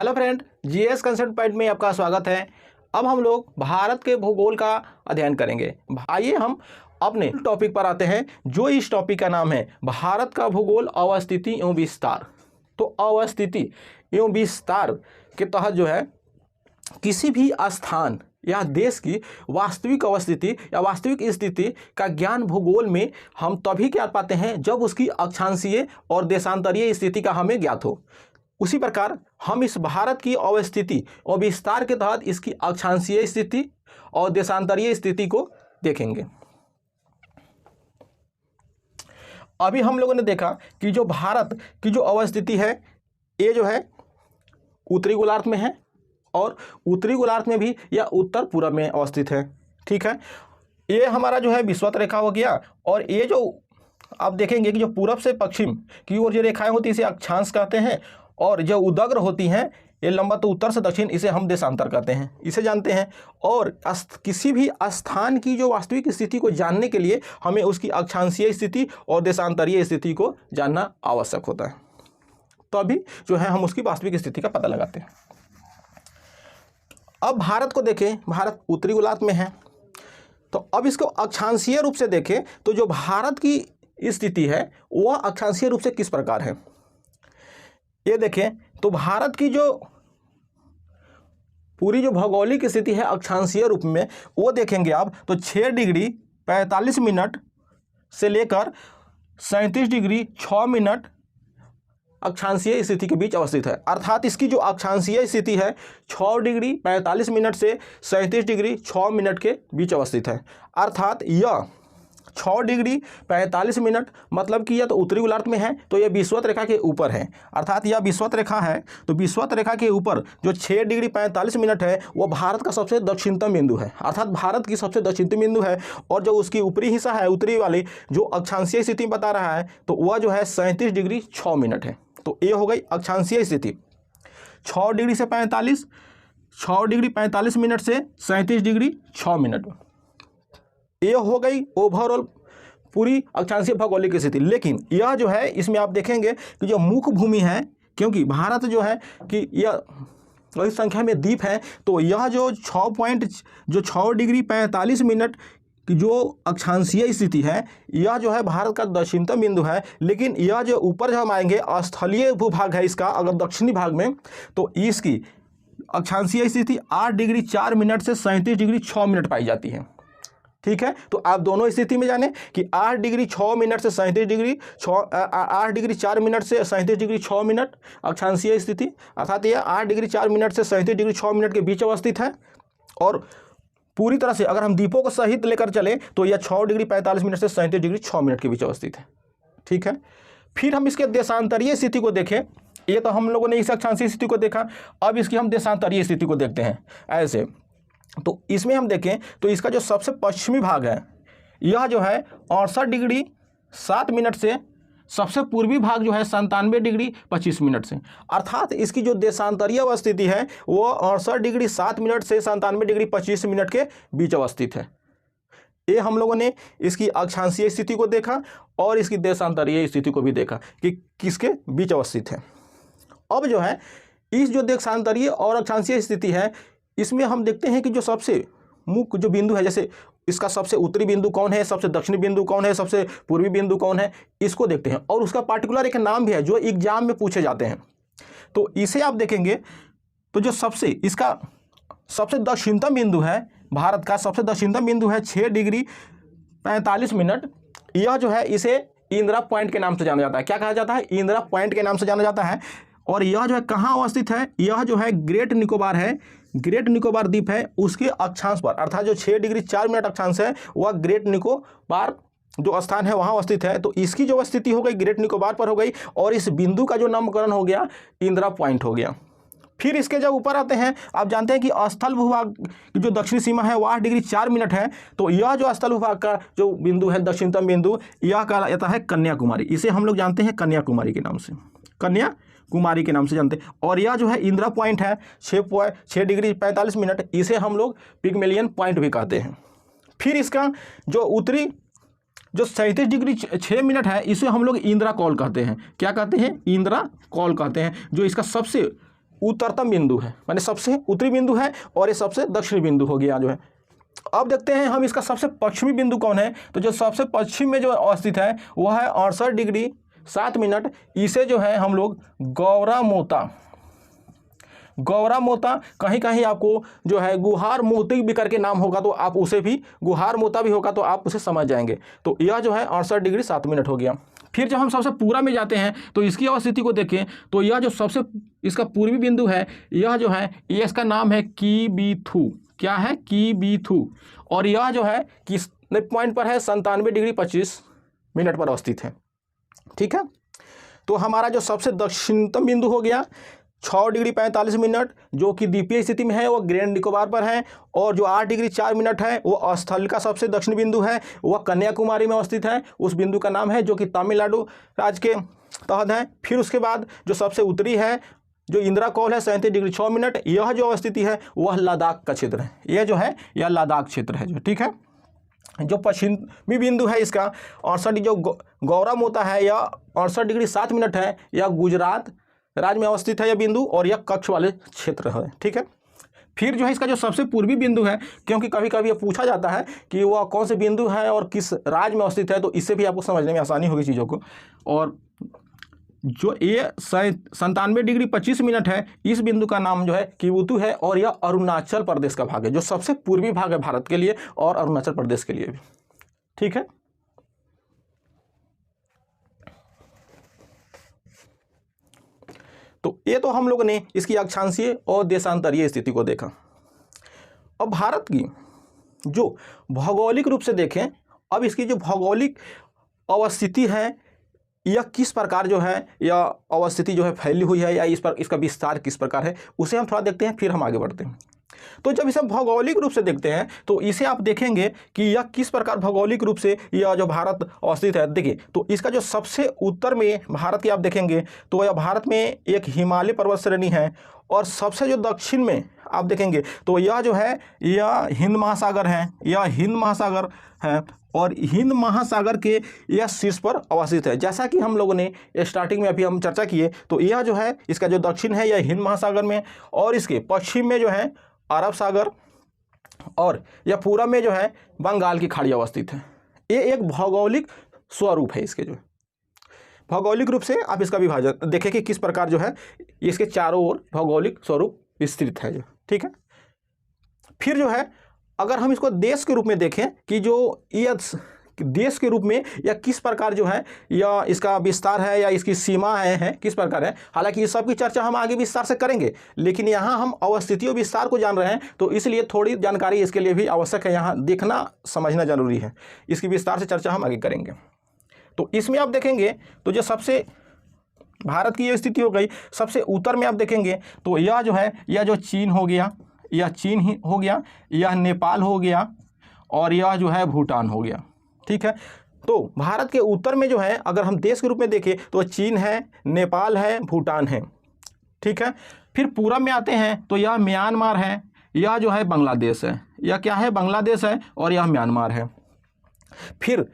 Hello friend, GS concept point में आपका स्वागत है। अब हम लोग भारत के भूगोल का अध्ययन करेंगे। आइए हम अपने टॉपिक पर आते हैं, जो इस टॉपिक का नाम है भारत का भूगोल, अवस्थिति एवं विस्तार। तो अवस्थिति एवं विस्तार के तहत जो है किसी भी स्थान या देश की वास्तविक अवस्थिति या वास्तविक स्थिति का ज्ञान भूगोल में हम तभी कर पाते हैं जब उसकी अक्षांशीय और देशांतरीय स्थिति का हमें ज्ञात हो। उसी प्रकार हम इस भारत की अवस्थिति और विस्तार के तहत इसकी अक्षांशीय स्थिति और देशांतरीय स्थिति को देखेंगे। अभी हम लोगों ने देखा कि जो भारत की जो अवस्थिति है ये जो है उत्तरी गोलार्ध में है और उत्तरी गोलार्ध में भी यह उत्तर पूर्व में अवस्थित है। ठीक है, ये हमारा जो है विषुवत रेखा हो गया। और ये जो आप देखेंगे कि जो पूरब से पश्चिम की ओर जो रेखाएं होती हैं इसे अक्षांश कहते हैं, और जो उदग्र होती हैं ये लंबा तो उत्तर से दक्षिण, इसे हम देशांतर कहते हैं, इसे जानते हैं। और किसी भी स्थान की जो वास्तविक स्थिति को जानने के लिए हमें उसकी अक्षांशीय स्थिति और देशांतरीय स्थिति को जानना आवश्यक होता है, तभी जो है हम उसकी वास्तविक स्थिति का पता लगाते हैं। अब भारत को देखें, भारत उत्तरी गोलार्ध में है, तो अब इसको अक्षांशीय रूप से देखें तो जो भारत की स्थिति है वह अक्षांशीय रूप से किस प्रकार है ये देखें। तो भारत की जो पूरी जो भौगोलिक स्थिति है अक्षांशीय रूप में वो देखेंगे आप तो 6 डिग्री 45 मिनट से लेकर 37 डिग्री 6 मिनट अक्षांशीय स्थिति के बीच अवस्थित है। अर्थात इसकी जो अक्षांशीय स्थिति है 6 डिग्री 45 मिनट से 37 डिग्री 6 मिनट के बीच अवस्थित है। अर्थात यह 6 डिग्री 45 मिनट मतलब कि यह तो उत्तरी गोलार्ध में है, तो यह विषुवत रेखा के ऊपर है। अर्थात यह विषुवत रेखा है, तो विषुवत रेखा के ऊपर जो 6 डिग्री 45 मिनट है वह भारत का सबसे दक्षिणतम बिंदु है, अर्थात भारत की सबसे दक्षिणतम बिंदु है। और जो उसकी ऊपरी हिस्सा है, उत्तरी वाली जो अक्षांशीय स्थिति बता रहा है तो वह जो है 37 डिग्री 6 मिनट है। तो ये हो गई अक्षांशीय स्थिति 6 डिग्री से 45, 6 डिग्री 45 मिनट से 37 डिग्री 6 मिनट, ये हो गई ओवरऑल पूरी अक्षांशीय भौगोलिक स्थिति। लेकिन यह जो है इसमें आप देखेंगे कि जो मुख्य भूमि है, क्योंकि भारत जो है कि यह बड़ी संख्या में द्वीप है, तो यह जो 6 डिग्री 45 मिनट की जो अक्षांशीय स्थिति है यह जो है भारत का दक्षिणतम बिंदु है। लेकिन यह जो ऊपर जब हम आएंगे स्थलीय भूभाग है इसका, अगर दक्षिणी भाग में, तो इसकी अक्षांशीय स्थिति 8 डिग्री 4 मिनट से 37 डिग्री 6 मिनट पाई जाती है। ठीक है, तो आप दोनों स्थिति में जाने कि 8 डिग्री 6 मिनट से 37 डिग्री 8 डिग्री 4 मिनट से 37 डिग्री 6 मिनट अक्षांशीय स्थिति, अर्थात यह 8 डिग्री 4 मिनट से 37 डिग्री 6 मिनट के बीच अवस्थित है। और पूरी तरह से अगर हम द्वीपों को सहित लेकर चले तो यह 6 डिग्री 45 मिनट से 37 डिग्री 6 मिनट के बीच अवस्थित है। ठीक है, फिर हम इसके देशांतरीय स्थिति को देखें। ये तो हम लोगों ने इस अक्षांशीय स्थिति को देखा, अब इसकी हम देशांतरीय स्थिति को देखते हैं ऐसे। तो इसमें हम देखें तो इसका जो सबसे पश्चिमी भाग है यह जो है 68 डिग्री 7 मिनट से सबसे पूर्वी भाग जो है 97 डिग्री 25 मिनट से। अर्थात इसकी जो देशांतरीय अवस्थिति है वो 68 डिग्री 7 मिनट से 97 डिग्री 25 मिनट के बीच अवस्थित है। ये हम लोगों ने इसकी अक्षांशीय स्थिति को देखा और इसकी देशांतरीय स्थिति को भी देखा कि किसके बीच अवस्थित है। अब जो है इस जो देशांतरीय और अक्षांशीय स्थिति है इसमें हम देखते हैं कि जो सबसे मुख्य जो बिंदु है, जैसे इसका सबसे उत्तरी बिंदु कौन है, सबसे दक्षिणी बिंदु कौन है, सबसे पूर्वी बिंदु कौन है, इसको देखते हैं। और उसका पार्टिकुलर एक नाम भी है जो एग्जाम में पूछे जाते हैं। तो इसे आप देखेंगे तो जो इसका सबसे दक्षिणतम बिंदु है, भारत का सबसे दक्षिणतम बिंदु है 6 डिग्री 45 मिनट। यह जो है इसे इंदिरा पॉइंट के नाम से जाना जाता है। क्या कहा जाता है? इंदिरा पॉइंट के नाम से जाना जाता है। और यह जो है कहाँ अवस्थित है? यह जो है ग्रेट निकोबार है, ग्रेट निकोबार द्वीप है, उसके अक्षांश पर, अर्थात जो 6 डिग्री 4 मिनट अक्षांश है वह ग्रेट निकोबार जो स्थान है वहाँ अवस्थित है। तो इसकी जो स्थिति हो गई ग्रेट निकोबार पर हो गई और इस बिंदु का जो नामकरण हो गया इंदिरा पॉइंट हो गया। फिर इसके जब ऊपर आते हैं, आप जानते हैं कि स्थल भूभाग की जो दक्षिणी सीमा है वह 8 डिग्री 4 मिनट है। तो यह जो स्थल भूभाग का जो बिंदु है दक्षिणतम बिंदु, यह कहा जाता है कन्याकुमारी। इसे हम लोग जानते हैं कन्याकुमारी के नाम से, कन्याकुमारी के नाम से जानते हैं। और यह जो है इंदिरा पॉइंट है 6 डिग्री 45 मिनट, इसे हम लोग पिगमेलियन पॉइंट भी कहते हैं। फिर इसका जो उत्तरी जो 37 डिग्री 6 मिनट है इसे हम लोग इंदिरा कॉल कहते हैं। क्या कहते हैं? इंदिरा कॉल कहते हैं। जो इसका सबसे उत्तरतम बिंदु है, माने सबसे उत्तरी बिंदु है, और ये सबसे दक्षिणी बिंदु हो गया जो है। अब देखते हैं हम इसका सबसे पश्चिमी बिंदु कौन है। तो जो सबसे पश्चिम में जो अवस्थित है वह है 68 डिग्री 7 मिनट। इसे जो है हम लोग गौरा मोता, कहीं कहीं आपको जो है गुहार मोती भी करके नाम होगा तो आप उसे भी, गुहार मोता भी होगा तो आप उसे समझ जाएंगे। तो यह जो है 68 डिग्री 7 मिनट हो गया। फिर जब हम सबसे पूरा में जाते हैं तो इसकी अवस्थिति को देखें तो यह जो सबसे इसका पूर्वी बिंदु है, यह जो है ये इसका नाम है कीबीथू। क्या है? कीबीथू। और यह जो है किस पॉइंट पर है? 97 डिग्री 25 मिनट पर अवस्थित है। ठीक है, तो हमारा जो सबसे दक्षिणतम बिंदु हो गया 6 डिग्री 45 मिनट, जो कि द्वीपीय स्थिति में है, वो ग्रैंड निकोबार पर है। और जो 8 डिग्री 4 मिनट है वो स्थल का सबसे दक्षिण बिंदु है, वह कन्याकुमारी में अवस्थित है। उस बिंदु का नाम है जो कि तमिलनाडु राज्य के तहत है। फिर उसके बाद जो सबसे उत्तरी है, जो इंदिरा कौल है 37 डिग्री 6 मिनट, यह जो अवस्थिति है वह लद्दाख का क्षेत्र है। यह जो है यह लद्दाख क्षेत्र है जो, ठीक है। जो पश्चिमी बिंदु है इसका 68, जो गौरा मोता है यह 68 डिग्री 7 मिनट है, यह गुजरात राज्य में अवस्थित है यह बिंदु, और यह कच्छ वाले क्षेत्र है। ठीक है, फिर जो है इसका जो सबसे पूर्वी बिंदु है, क्योंकि कभी कभी यह पूछा जाता है कि वह कौन से बिंदु है और किस राज्य में अवस्थित है, तो इससे भी आपको समझने में आसानी होगी चीज़ों को। और जो ये 97 डिग्री 25 मिनट है, इस बिंदु का नाम जो है कीबीथू है, और यह अरुणाचल प्रदेश का भाग है, जो सबसे पूर्वी भाग है भारत के लिए और अरुणाचल प्रदेश के लिए भी। ठीक है, तो ये तो हम लोगों ने इसकी अक्षांशीय और देशांतरीय स्थिति को देखा। अब भारत की जो भौगोलिक रूप से देखें, अब इसकी जो भौगोलिक अवस्थिति है यह किस प्रकार जो है, यह अवस्थिति जो है फैली हुई है, या इस पर इसका विस्तार किस प्रकार है, उसे हम थोड़ा देखते हैं, फिर हम आगे बढ़ते हैं। तो जब इसे भौगोलिक रूप से देखते हैं तो इसे आप देखेंगे कि यह किस प्रकार भौगोलिक रूप से यह जो भारत अवस्थित है। देखिए, तो इसका जो सबसे उत्तर में भारत की आप देखेंगे तो यह भारत में एक हिमालय पर्वत श्रेणी है, और सबसे जो दक्षिण में आप देखेंगे तो यह जो है यह हिंद महासागर है, यह हिंद महासागर है, और हिंद महासागर के यह शीर्ष पर अवस्थित है। जैसा कि हम लोगों ने स्टार्टिंग में अभी हम चर्चा किए, तो यह जो है इसका जो दक्षिण है यह हिंद महासागर में, और इसके पश्चिम में जो है अरब सागर, और यह पूरब में जो है बंगाल की खाड़ी अवस्थित है। ये एक भौगोलिक स्वरूप है इसके, जो भौगोलिक रूप से आप इसका विभाजन देखें कि किस प्रकार जो है इसके चारों ओर भौगोलिक स्वरूप विस्तृत है जो, ठीक है। फिर जो है अगर हम इसको देश के रूप में देखें कि जो यह देश के रूप में यह किस प्रकार जो है यह इसका विस्तार है या इसकी सीमा है किस प्रकार है, हालांकि इस सब की चर्चा हम आगे विस्तार से करेंगे, लेकिन यहाँ हम अवस्थिति और विस्तार को जान रहे हैं तो इसलिए थोड़ी जानकारी इसके लिए भी आवश्यक है, यहाँ देखना समझना जरूरी है। इसकी विस्तार से चर्चा हम आगे करेंगे। तो इसमें आप देखेंगे तो जो सबसे भारत की ये स्थिति हो गई, सबसे उत्तर में आप देखेंगे तो यह जो है यह जो चीन हो गया, यह चीन ही हो गया, यह नेपाल हो गया, और यह जो है भूटान हो गया, ठीक है। तो भारत के उत्तर में जो है अगर हम देश के रूप में देखें तो चीन है, नेपाल है, भूटान है, ठीक है। फिर पूरब में आते हैं तो यह म्यांमार है, यह जो है बांग्लादेश है, यह क्या है बांग्लादेश है, और यह म्यांमार है। फिर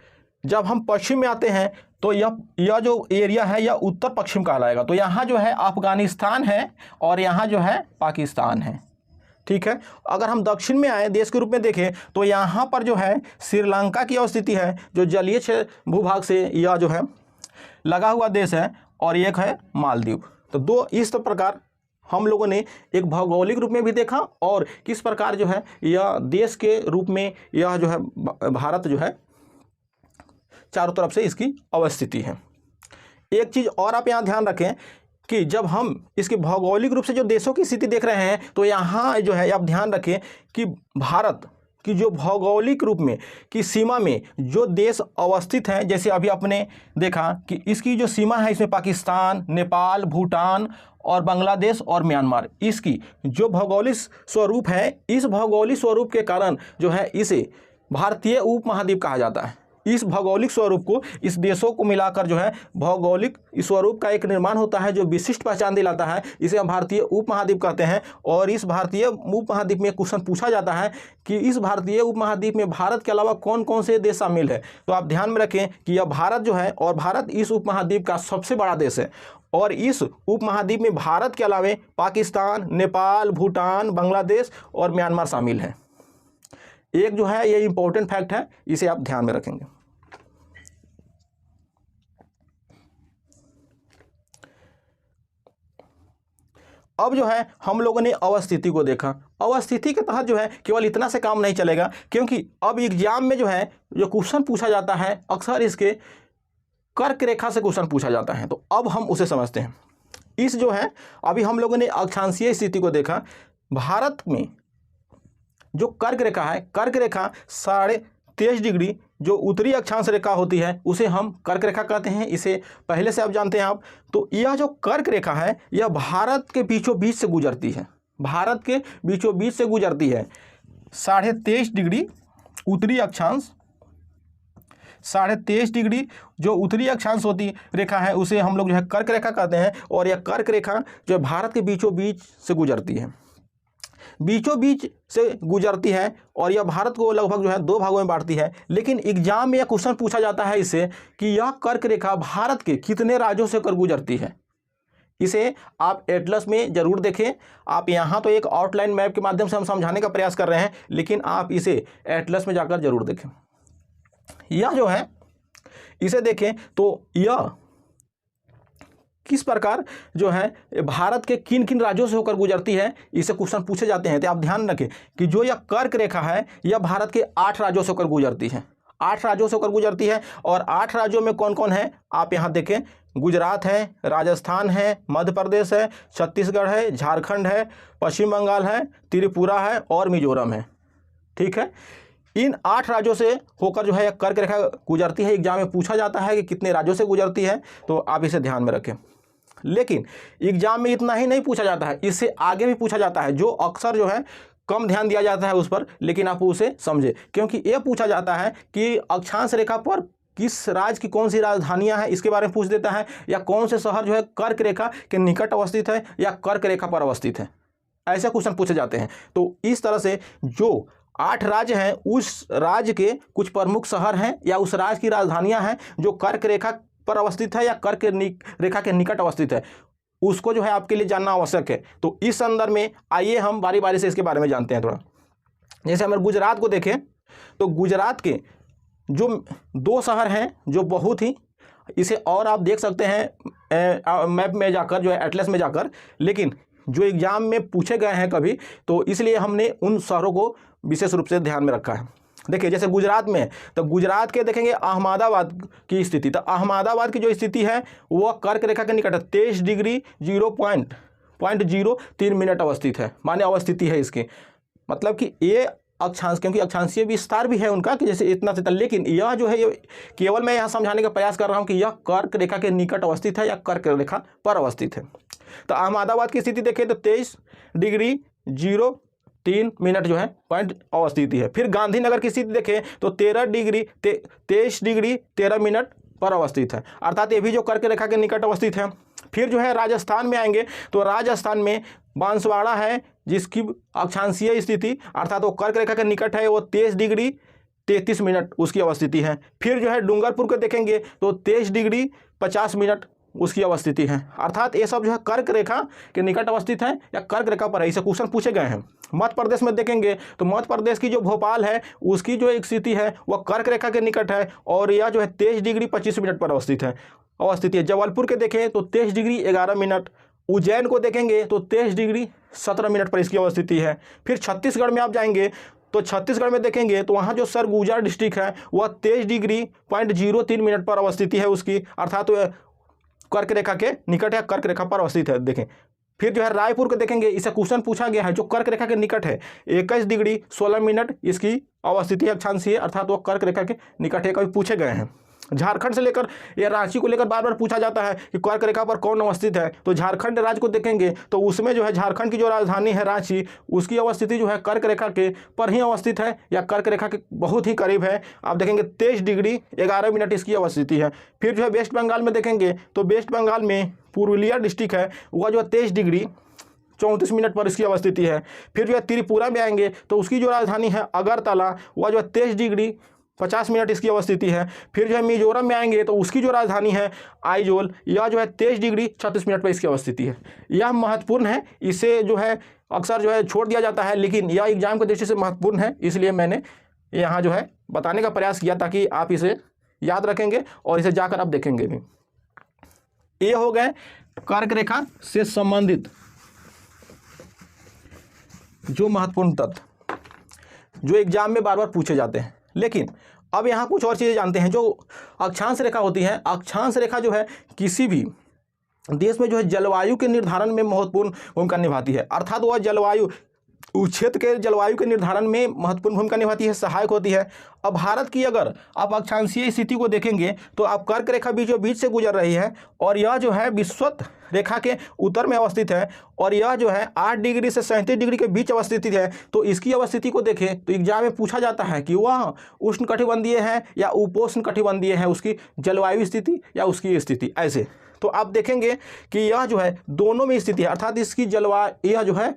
जब हम पश्चिम में आते हैं तो यह जो एरिया है यह उत्तर पश्चिम कहलाएगा। तो यहाँ जो है अफगानिस्तान है और यहाँ जो है पाकिस्तान है, ठीक है। अगर हम दक्षिण में आए देश के रूप में देखें तो यहाँ पर जो है श्रीलंका की अवस्थिति है, जो जलीय क्षेत्र भूभाग से यह जो है लगा हुआ देश है, और एक है मालदीव। तो दो इस प्रकार हम लोगों ने एक भौगोलिक रूप में भी देखा और किस प्रकार जो है यह देश के रूप में यह जो है भारत जो है चारों तरफ से इसकी अवस्थिति है। एक चीज़ और आप यहाँ ध्यान रखें कि जब हम इसके भौगोलिक रूप से जो देशों की स्थिति देख रहे हैं तो यहाँ जो है आप ध्यान रखें कि भारत की जो भौगोलिक रूप में की सीमा में जो देश अवस्थित हैं, जैसे अभी आपने देखा कि इसकी जो सीमा है इसमें पाकिस्तान, नेपाल, भूटान और बांग्लादेश और म्यांमार, इसकी जो भौगोलिक स्वरूप है, इस भौगोलिक स्वरूप के कारण जो है इसे भारतीय उपमहाद्वीप कहा जाता है। इस भौगोलिक स्वरूप को, इस देशों को मिलाकर जो है भौगोलिक स्वरूप का एक निर्माण होता है जो विशिष्ट पहचान दिलाता है, इसे हम भारतीय उपमहाद्वीप कहते हैं। और इस भारतीय उपमहाद्वीप में क्वेश्चन पूछा जाता है कि इस भारतीय उपमहाद्वीप में भारत के अलावा कौन कौन से देश शामिल है, तो आप ध्यान में रखें कि यह भारत जो है, और भारत इस उपमहाद्वीप का सबसे बड़ा देश है, और इस उपमहाद्वीप में भारत के अलावा पाकिस्तान, नेपाल, भूटान, बांग्लादेश और म्यांमार शामिल हैं। एक जो है ये इंपॉर्टेंट फैक्ट है, इसे आप ध्यान में रखेंगे। अब जो है हम लोगों ने अवस्थिति को देखा। अवस्थिति के तहत जो है केवल इतना से काम नहीं चलेगा, क्योंकि अब एग्जाम में जो है जो क्वेश्चन पूछा जाता है अक्सर इसके कर्क रेखा से क्वेश्चन पूछा जाता है। तो अब हम उसे समझते हैं। इस जो है अभी हम लोगों ने अक्षांशीय स्थिति को देखा। भारत में जो कर्क रेखा है, कर्क रेखा 23.5 डिग्री जो उत्तरी अक्षांश रेखा होती है उसे हम कर्क रेखा कहते हैं। इसे पहले से आप जानते हैं आप। तो यह जो कर्क रेखा है यह भारत के बीचों बीच से गुजरती है, भारत के बीचों बीच से गुजरती है। 23.5 डिग्री उत्तरी अक्षांश, 23.5 डिग्री जो उत्तरी अक्षांश होती रेखा है उसे हम लोग जो है कर्क रेखा कहते हैं। और यह कर्क रेखा जो है भारत के बीचों बीच से गुजरती है, बीचों बीच से गुजरती है और यह भारत को लगभग जो है 2 भागों में बांटती है। लेकिन एग्जाम में यह क्वेश्चन पूछा जाता है इससे कि यह कर्क रेखा भारत के कितने राज्यों से होकर गुजरती है। इसे आप एटलस में जरूर देखें। आप यहाँ तो एक आउटलाइन मैप के माध्यम से हम समझाने का प्रयास कर रहे हैं, लेकिन आप इसे एटलस में जाकर जरूर देखें। यह जो है इसे देखें तो यह किस प्रकार जो है भारत के किन किन राज्यों से होकर गुजरती है, इसे क्वेश्चन पूछे जाते हैं। तो आप ध्यान रखें कि जो यह कर्क रेखा है यह भारत के 8 राज्यों से होकर गुजरती है, 8 राज्यों से होकर गुजरती है। और 8 राज्यों में कौन कौन है आप यहाँ देखें। गुजरात है, राजस्थान है, मध्य प्रदेश है, छत्तीसगढ़ है, झारखंड है, पश्चिम बंगाल है, त्रिपुरा है और मिजोरम है। ठीक है, इन 8 राज्यों से होकर जो है कर्क रेखा गुजरती है। एग्जाम में पूछा जाता है कि कितने राज्यों से गुजरती है, तो आप इसे ध्यान में रखें। लेकिन एग्जाम में इतना ही नहीं पूछा जाता है, इससे आगे भी पूछा जाता है, जो अक्सर जो है कम ध्यान दिया जाता है उस पर, लेकिन आप उसे समझे। क्योंकि ये पूछा जाता है कि अक्षांश रेखा पर किस राज्य की कौन सी राजधानियां हैं, इसके बारे में पूछ देता है, या कौन से शहर जो है कर्क रेखा के निकट अवस्थित है या कर्क रेखा पर अवस्थित है, ऐसे क्वेश्चन पूछे जाते हैं। तो इस तरह से जो 8 राज्य हैं उस राज्य के कुछ प्रमुख शहर हैं या उस राज्य की राजधानियां हैं जो कर्क रेखा पर अवस्थित है या कर्क रेखा के निकट अवस्थित है, उसको जो है आपके लिए जानना आवश्यक है। तो इस संदर्भ में आइए हम बारी बारी से इसके बारे में जानते हैं थोड़ा। जैसे हम गुजरात को देखें तो गुजरात के जो 2 शहर हैं जो बहुत ही, इसे और आप देख सकते हैं मैप में जाकर, जो है एटलस में जाकर, लेकिन जो एग्जाम में पूछे गए हैं कभी, तो इसलिए हमने उन शहरों को विशेष रूप से ध्यान में रखा है। देखिए जैसे गुजरात में, तो गुजरात के देखेंगे अहमदाबाद की स्थिति। तो अहमदाबाद की जो स्थिति है वह कर्क रेखा के निकट 23 डिग्री 0.03 मिनट अवस्थित है, माने अवस्थिति है इसकी। मतलब कि ये अक्षांश, क्योंकि अक्षांशीय विस्तार भी है उनका कि जैसे इतना से, लेकिन यह जो है ये केवल मैं यहाँ समझाने का प्रयास कर रहा हूँ कि यह कर्क रेखा के निकट अवस्थित है या कर्क रेखा पर अवस्थित है। तो अहमदाबाद की स्थिति देखें तो 23 डिग्री 0.3 मिनट जो है पॉइंट अवस्थिति है। फिर गांधीनगर की स्थिति देखें तो 23 डिग्री 13 मिनट पर अवस्थित है, अर्थात ये भी जो कर्क रेखा के निकट अवस्थित है। फिर जो है राजस्थान में आएंगे तो राजस्थान में बांसवाड़ा है जिसकी अक्षांशीय स्थिति अर्थात वो कर्क रेखा के निकट है, वो 23 डिग्री 33 मिनट उसकी अवस्थिति है। फिर जो है डूंगरपुर को देखेंगे तो 23 डिग्री 50 मिनट उसकी अवस्थिति है, अर्थात ये सब जो है कर्क रेखा के निकट अवस्थित है या कर्क रेखा पर है। इसे क्वेश्चन पूछे गए हैं। मध्य प्रदेश में देखेंगे तो मध्य प्रदेश की जो भोपाल है उसकी जो एक स्थिति है वह कर्क रेखा के निकट है और यह जो है 23 डिग्री 25 मिनट पर अवस्थित है। जबलपुर के देखें तो 23 डिग्री 11 मिनट। उज्जैन को देखेंगे तो 23 डिग्री 17 मिनट पर इसकी अवस्थिति है। फिर छत्तीसगढ़ में आप जाएंगे तो छत्तीसगढ़ में देखेंगे तो वहाँ जो सरगुजा डिस्ट्रिक्ट है वह 23 डिग्री 0.03 मिनट पर अवस्थिति है उसकी, अर्थात कर्क रेखा के निकट है, कर्क रेखा पर अवस्थित है। देखें फिर जो है रायपुर को देखेंगे, इसे क्वेश्चन पूछा गया है जो कर्क रेखा के निकट है, 21 डिग्री 16 मिनट इसकी अवस्थिति अक्षांशीय, अर्थात वो कर्क रेखा के निकट है, कभी पूछे गए हैं। झारखंड से लेकर या रांची को लेकर बार बार पूछा जाता है कि कर्क रेखा पर कौन अवस्थित है, तो झारखंड राज्य को देखेंगे तो उसमें जो है झारखंड की जो राजधानी है रांची, उसकी अवस्थिति जो है कर्क रेखा के पर ही अवस्थित है या कर्क रेखा के बहुत ही करीब है। आप देखेंगे 23 डिग्री 11 मिनट इसकी अवस्थिति है। फिर जो है वेस्ट बंगाल में देखेंगे तो वेस्ट बंगाल में पुरुलिया डिस्ट्रिक्ट है वह जो है 23 डिग्री 34 मिनट पर इसकी अवस्थिति है। फिर जो है त्रिपुरा में आएंगे तो उसकी जो राजधानी है अगरतला, वह जो है 23 डिग्री 50 मिनट इसकी अवस्थिति है। फिर जो है मिजोरम में आएंगे तो उसकी जो राजधानी है आइजोल, यह जो है 23 डिग्री 36 मिनट पर इसकी अवस्थिति है। यह महत्वपूर्ण है, इसे जो है अक्सर जो है छोड़ दिया जाता है, लेकिन यह एग्जाम की दृष्टि से महत्वपूर्ण है, इसलिए मैंने यहाँ जो है बताने का प्रयास किया ताकि आप इसे याद रखेंगे और इसे जाकर आप देखेंगे भी। ये हो गए कर्क रेखा से संबंधित जो महत्वपूर्ण तथ्य जो एग्जाम में बार बार पूछे जाते हैं। लेकिन अब यहाँ कुछ और चीज़ें जानते हैं। जो अक्षांश रेखा होती है, अक्षांश रेखा जो है किसी भी देश में जो है जलवायु के निर्धारण में महत्वपूर्ण भूमिका निभाती है, अर्थात वह जलवायु उस क्षेत्र के जलवायु के निर्धारण में महत्वपूर्ण भूमिका निभाती है, सहायक होती है। अब भारत की अगर आप अक्षांशीय स्थिति को देखेंगे तो आप कर्क रेखा बीच से गुजर रही है और यह जो है विषुवत रेखा के उत्तर में अवस्थित है और यह जो है 8 डिग्री से 37 डिग्री के बीच अवस्थित है। तो इसकी अवस्थिति को देखें तो एग्जाम में पूछा जाता है कि वह उष्णकटिबंधीय है या उपोष्णकटिबंधीय है, उसकी जलवायु स्थिति या उसकी स्थिति ऐसे। तो आप देखेंगे कि यह जो है दोनों में स्थिति है, अर्थात इसकी जलवायु यह जो है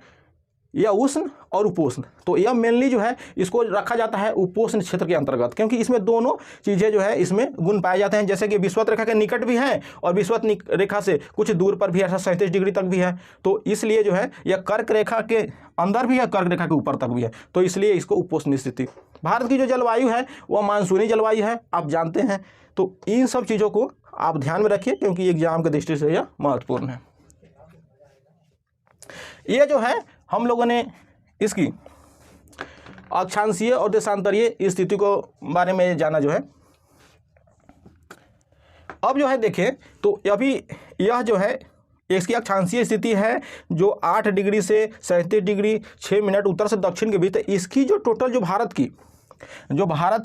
यह उष्ण और उपोष्ण। तो यह मेनली जो है इसको रखा जाता है उपोष्ण क्षेत्र के अंतर्गत, क्योंकि इसमें दोनों चीज़ें जो है इसमें गुण पाए जाते हैं, जैसे कि विषुवत रेखा के निकट भी है और विषुवत रेखा से कुछ दूर पर भी अर्थात 37 डिग्री तक भी है। तो इसलिए जो है यह कर्क रेखा के अंदर भी है, कर्क रेखा के ऊपर तक भी है, तो इसलिए इसको उपोष्ण स्थिति। भारत की जो जलवायु है वह मानसूनी जलवायु है, आप जानते हैं। तो इन सब चीज़ों को आप ध्यान में रखिए क्योंकि एग्जाम की दृष्टि से यह महत्वपूर्ण है। ये जो है हम लोगों ने इसकी अक्षांशीय और देशांतरीय स्थिति को बारे में जाना जो है। अब जो है देखें तो अभी यह जो है इसकी अक्षांशीय स्थिति है जो 8 डिग्री से 37 डिग्री 6 मिनट उत्तर से दक्षिण के बीच। तो इसकी जो टोटल जो भारत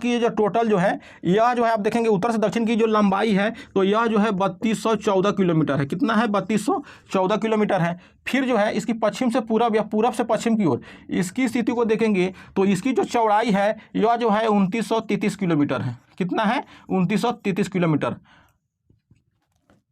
की जो टोटल जो है यह जो है आप देखेंगे उत्तर से दक्षिण की जो लंबाई है तो यह जो है 3214 किलोमीटर है। कितना है? 3214 किलोमीटर है। फिर जो है इसकी पश्चिम से पूरब या पूरब से पश्चिम की ओर इसकी स्थिति को देखेंगे तो इसकी जो चौड़ाई है यह जो है 2933 किलोमीटर है। कितना है? 2933 किलोमीटर।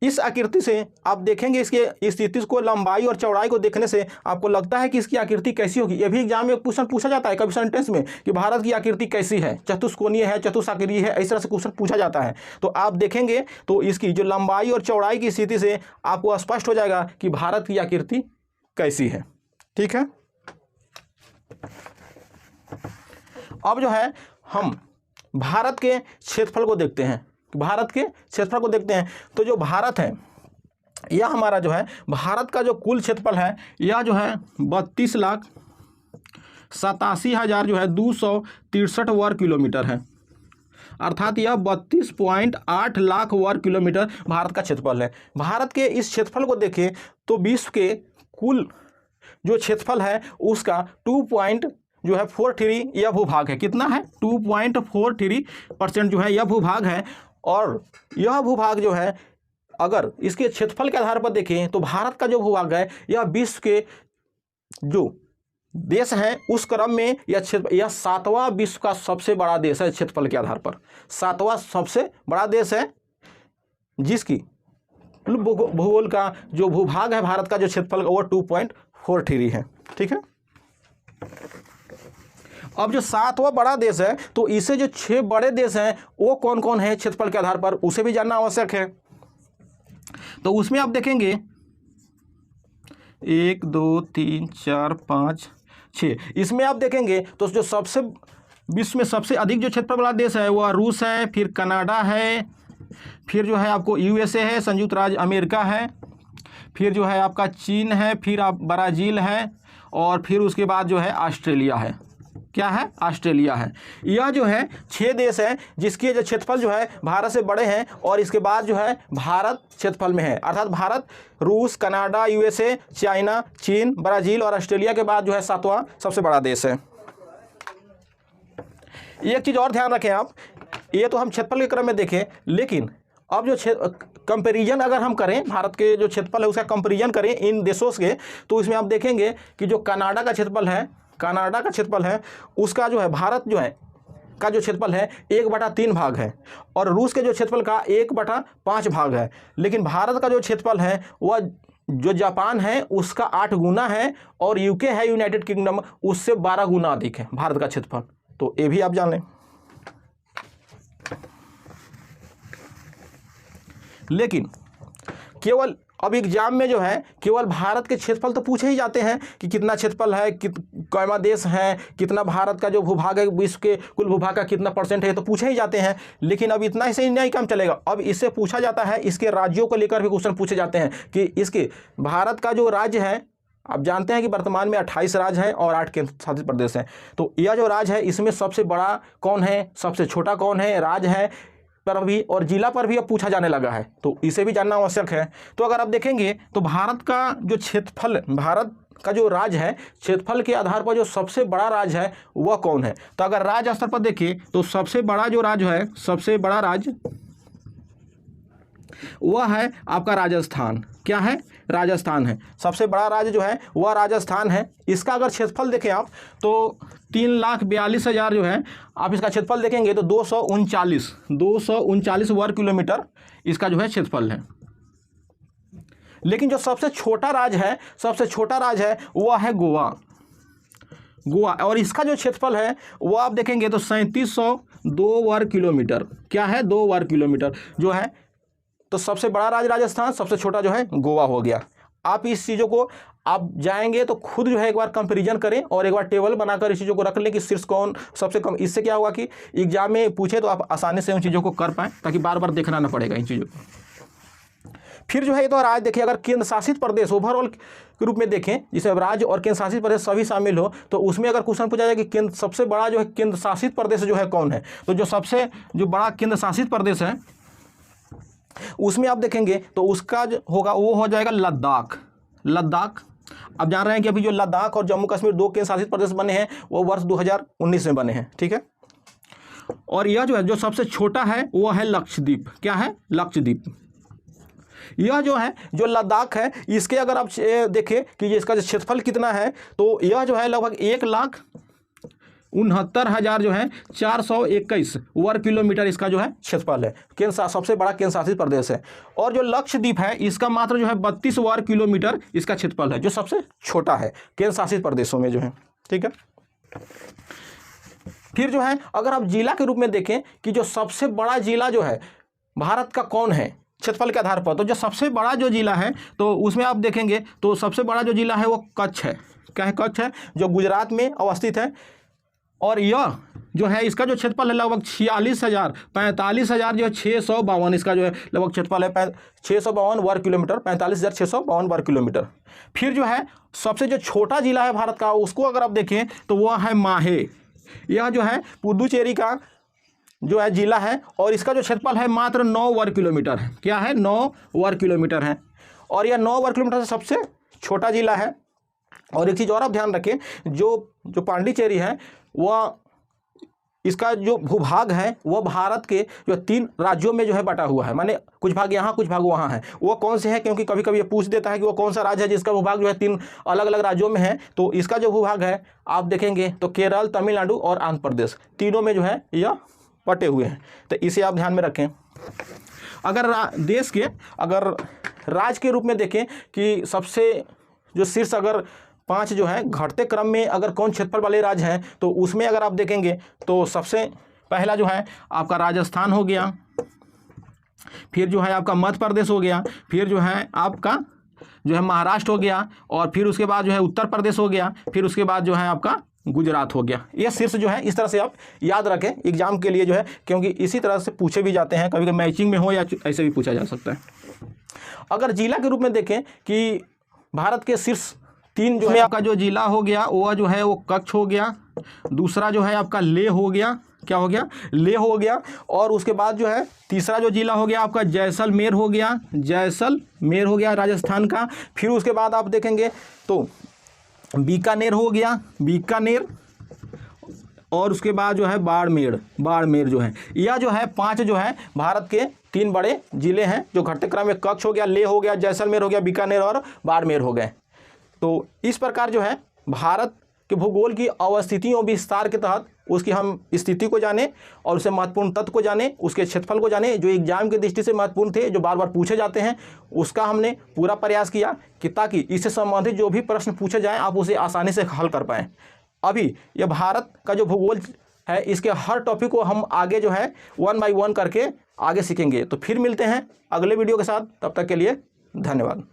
इस आकृति से आप देखेंगे इसके स्थिति को, लंबाई और चौड़ाई को देखने से आपको लगता है कि इसकी आकृति कैसी होगी। ये भी एग्जाम में क्वेश्चन पूछा जाता है कभी सेंटेंस में कि भारत की आकृति कैसी है, चतुष्कोणीय है, चतुष्आकृति है, इस तरह से क्वेश्चन पूछा जाता है। तो आप देखेंगे तो इसकी जो लंबाई और चौड़ाई की स्थिति से आपको स्पष्ट हो जाएगा कि भारत की आकृति कैसी है। ठीक है, अब जो है हम भारत के क्षेत्रफल को देखते हैं। भारत के क्षेत्रफल को देखते हैं तो जो भारत है यह हमारा जो है भारत का जो कुल क्षेत्रफल है यह जो है 32,87,000 जो है 263 वर्ग किलोमीटर है, अर्थात यह 32.8 लाख वर्ग किलोमीटर भारत का क्षेत्रफल है। भारत के इस क्षेत्रफल को देखें तो विश्व के कुल जो क्षेत्रफल है उसका 2.43 यह भूभाग है। कितना है? 2.43% जो है यह भूभाग है। और यह भूभाग जो है अगर इसके क्षेत्रफल के आधार पर देखें तो भारत का जो भूभाग है यह विश्व के जो देश हैं उस क्रम में यह 7वां विश्व का सबसे बड़ा देश है। क्षेत्रफल के आधार पर 7वां सबसे बड़ा देश है, जिसकी भूगोल का जो भूभाग है भारत का जो क्षेत्रफल वो 2.43 है। ठीक है, अब जो 7वां बड़ा देश है तो इसे जो 6 बड़े देश हैं वो कौन कौन है क्षेत्रफल के आधार पर उसे भी जानना आवश्यक है। तो उसमें आप देखेंगे 1 2 3 4 5 6, इसमें आप देखेंगे तो जो सबसे विश्व में सबसे अधिक जो क्षेत्रफल वाला देश है वह रूस है, फिर कनाडा है, फिर जो है आपको USA है, संयुक्त राज्य अमेरिका है, फिर जो है आपका चीन है, फिर आप ब्राज़ील है और फिर उसके बाद जो है ऑस्ट्रेलिया है। क्या है? ऑस्ट्रेलिया है। यह जो है 6 देश हैं जिसके जो क्षेत्रफल जो है भारत से बड़े हैं और इसके बाद जो है भारत क्षेत्रफल में है, अर्थात भारत, रूस, कनाडा, USA, चाइना, चीन, ब्राज़ील और ऑस्ट्रेलिया के बाद जो है 7वां सबसे बड़ा देश है। एक चीज़ और ध्यान रखें आप, ये तो हम क्षेत्रफल के क्रम में देखें, लेकिन अब जो कंपेरिजन अगर हम करें भारत के जो क्षेत्रफल है उसका कंपेरिजन करें इन देशों के तो इसमें आप देखेंगे कि जो कनाडा का क्षेत्रफल है उसका जो है भारत जो है का जो क्षेत्रफल है 1/3 भाग है और रूस के जो क्षेत्रफल का 1/5 भाग है। लेकिन भारत का जो क्षेत्रफल है वह जो जापान है उसका 8 गुना है और UK है यूनाइटेड किंगडम उससे 12 गुना अधिक है भारत का क्षेत्रफल। तो ये भी आप जान लें। लेकिन केवल अब एग्जाम में जो है केवल भारत के क्षेत्रफल तो पूछे ही जाते हैं कि कितना क्षेत्रफल है, कौवा देश है, कितना भारत का जो भूभाग है विश्व के कुल भूभाग का कितना % है, तो पूछे ही जाते हैं। लेकिन अब इतना से नहीं काम चलेगा, अब इससे पूछा जाता है इसके राज्यों को लेकर भी क्वेश्चन पूछे जाते हैं कि इसके भारत का जो राज्य है, आप जानते हैं कि वर्तमान में 28 राज्य हैं और 8 केंद्र शासित प्रदेश हैं। तो यह जो राज्य है इसमें सबसे बड़ा कौन है, सबसे छोटा कौन है, राज्य है पर भी और जिला पर भी अब पूछा जाने लगा है, तो इसे भी जानना आवश्यक है। तो अगर आप देखेंगे तो भारत का जो क्षेत्रफल, भारत का जो राज्य है, क्षेत्रफल के आधार पर जो सबसे बड़ा राज्य है वह कौन है। तो अगर राज्य स्तर पर देखें तो सबसे बड़ा जो राज्य है, सबसे बड़ा राज्य वह है आपका राजस्थान। क्या है? राजस्थान है। सबसे बड़ा राज्य जो है वह राजस्थान है। इसका अगर क्षेत्रफल देखें आप तो 3,42,000 जो है, आप इसका क्षेत्रफल देखेंगे तो 239 वर्ग किलोमीटर इसका जो है क्षेत्रफल है। लेकिन जो सबसे छोटा राज्य है, वह है गोवा। और इसका जो क्षेत्रफल है वह आप देखेंगे तो 3702 वर्ग किलोमीटर। क्या है? 2 वर्ग किलोमीटर जो है। तो सबसे बड़ा राज्य राजस्थान, सबसे छोटा जो है गोवा हो गया। आप इस चीज़ों को आप जाएंगे तो खुद जो है एक बार कंपैरिजन करें और एक बार टेबल बनाकर इस चीज़ों को रख लें कि शीर्ष कौन सबसे कम। इससे क्या होगा कि एग्जाम में पूछे तो आप आसानी से उन चीज़ों को कर पाएँ, ताकि बार बार देखना ना पड़ेगा इन चीज़ों को। फिर जो है ये तो राज्य देखिए, अगर केंद्र शासित प्रदेश ओवरऑल के रूप में देखें, जिसमें राज्य और केंद्र शासित प्रदेश सभी शामिल हो, तो उसमें अगर क्वेश्चन पूछा जाए कि केंद्र सबसे बड़ा जो है केंद्र शासित प्रदेश जो है कौन है, तो जो बड़ा केंद्र शासित प्रदेश है उसमें आप देखेंगे तो उसका जो होगा वो हो जाएगा लद्दाख। अब जान रहे हैं कि अभी जो लद्दाख और जम्मू कश्मीर 2 केंद्र शासित प्रदेश बने हैं वो वर्ष 2019 में बने हैं, ठीक है। और यह जो है जो सबसे छोटा है वो है लक्षद्वीप। क्या है? लक्षद्वीप। यह जो है जो लद्दाख है, इसके अगर आप देखें कि इसका जो क्षेत्रफल कितना है, तो यह जो है लगभग 1,69,000 जो है 421 वर्ग किलोमीटर इसका जो है क्षेत्रफल है। सबसे बड़ा केंद्र शासित प्रदेश है। और जो लक्षद्वीप है इसका मात्र जो है 32 वर्ग किलोमीटर इसका क्षेत्रफल है, जो सबसे छोटा है केंद्र शासित प्रदेशों में जो है, ठीक है। फिर जो है अगर आप जिला के रूप में देखें कि जो सबसे बड़ा जिला जो है भारत का कौन है क्षेत्रफल के आधार पर, तो जो सबसे बड़ा जो जिला है तो उसमें आप देखेंगे तो सबसे बड़ा जो जिला है वो कच्छ है। क्या है? कच्छ है, जो गुजरात में अवस्थित है। और यह जो है इसका जो क्षेत्रफल है लगभग 45,000 जो है 652 इसका जो है लगभग क्षेत्रफल है 652 वर्ग किलोमीटर, 45,652 वर्ग किलोमीटर। फिर जो है सबसे जो छोटा जिला है भारत का, उसको अगर आप देखें तो वह है माहे। यह जो है पुदुचेरी का जो है जिला है और इसका जो क्षेत्रफल है मात्र 9 वर्ग किलोमीटर है। क्या है? 9 वर्ग किलोमीटर है। और यह 9 वर्ग किलोमीटर से सबसे छोटा जिला है। और एक चीज़ और आप ध्यान रखें, जो पांडिचेरी है वह इसका जो भूभाग है वह भारत के जो 3 राज्यों में जो है बटा हुआ है, माने कुछ भाग यहाँ कुछ भाग वहाँ है। वो कौन से हैं? क्योंकि कभी कभी ये पूछ देता है कि वो कौन सा राज्य है जिसका भूभाग जो है 3 अलग अलग राज्यों में है। तो इसका जो भूभाग है आप देखेंगे तो केरल, तमिलनाडु और आंध्र प्रदेश, तीनों में जो है यह बटे हुए हैं। तो इसे आप ध्यान में रखें। अगर देश के अगर राज्य के रूप में देखें कि सबसे जो शीर्ष अगर 5 जो है घटते क्रम में अगर कौन क्षेत्रफल वाले राज्य हैं, तो उसमें अगर आप देखेंगे तो सबसे पहला जो है आपका राजस्थान हो गया, फिर जो है आपका मध्य प्रदेश हो गया, फिर जो है आपका जो है महाराष्ट्र हो गया, और फिर उसके बाद जो है उत्तर प्रदेश हो गया, फिर उसके बाद जो है आपका गुजरात हो गया। ये शीर्ष जो है इस तरह से आप याद रखें एग्जाम के लिए जो है, क्योंकि इसी तरह से पूछे भी जाते हैं, कभी कभी मैचिंग में हो या ऐसे भी पूछा जा सकता है। अगर जिला के रूप में देखें कि भारत के शीर्ष 3 जो है आपका जो जिला हो गया वह जो है वो कच्छ हो गया, दूसरा जो है आपका लेह हो गया। क्या हो गया? लेह हो गया। और उसके बाद जो है तीसरा जो जिला हो गया आपका जैसलमेर हो गया राजस्थान का। फिर उसके बाद आप देखेंगे तो बीकानेर हो गया, बीकानेर। और उसके बाद जो है बाड़मेर जो है, यह जो है 5 जो है भारत के 3 बड़े जिले हैं जो घटते क्रम में कच्छ हो गया, लेह हो गया, जैसलमेर हो गया, बीकानेर और बाड़मेर हो गए। तो इस प्रकार जो है भारत के भूगोल की अवस्थितियों विस्तार के तहत उसकी हम स्थिति को जाने और उससे महत्वपूर्ण तत्व को जाने, उसके क्षेत्रफल को जाने, जो एग्जाम की दृष्टि से महत्वपूर्ण थे, जो बार बार पूछे जाते हैं, उसका हमने पूरा प्रयास किया कि ताकि इससे संबंधित जो भी प्रश्न पूछे जाएं आप उसे आसानी से हल कर पाएँ। अभी यह भारत का जो भूगोल है इसके हर टॉपिक को हम आगे जो है 1 बाय 1 करके आगे सीखेंगे। तो फिर मिलते हैं अगले वीडियो के साथ, तब तक के लिए धन्यवाद।